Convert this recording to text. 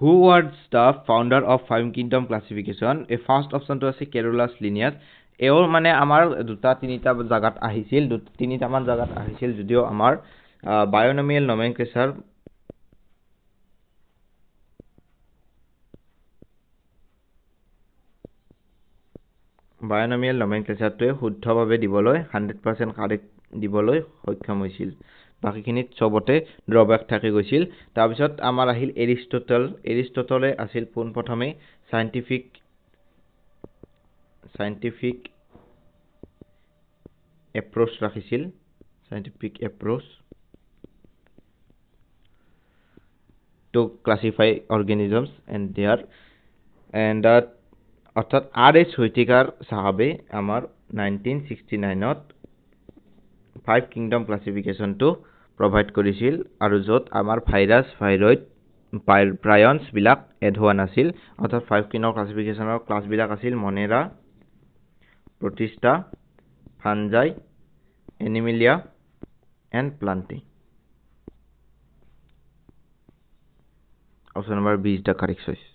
Who was the founder of Five Kingdom classification? A first option to আছে Carolus Linnaeus. এও মানে আমাৰ দুটা তিনিটা জাগাত আহিছিল তিনিটা মান জাগাত আহিছিল যদিও আমাৰ বায়োনমিয়াল নমেনক্লেচাৰ বায়োনমিয়াল নমেনক্লেচাৰটোৱে শুদ্ধভাৱে দিবলৈ 100% কাৰেক্ট দিবলৈ সক্ষম হৈছিল বাকিখিনিত চবতে ড্ৰবেক থাকি গৈছিল তাৰপিছত আমাৰ আহিল এৰিষ্টটলে আছিল পোনপ্ৰথমে সাইন্টিফিক এপ্ৰোচ ৰাখিছিল scientific approach to classify organisms and অৰ্থাৎ R.H. হৈটিকাৰ সাহাবে আমাৰ 1969ত 5 কিংডম ক্লাসিফিকেশনটো প্ৰভাইড কৰিছিল আৰু যত আমাৰ ভাইৰাছ ভাইৰইড প্ৰায়ন্স বিলাক এড হোৱা নাছিল অৰ্থাৎ 5 কিংডম ক্লাসিফিকেশনৰ ক্লাস বিলাক আছিল monera protista fungi animalia and plantae. Option number B is the correct choice.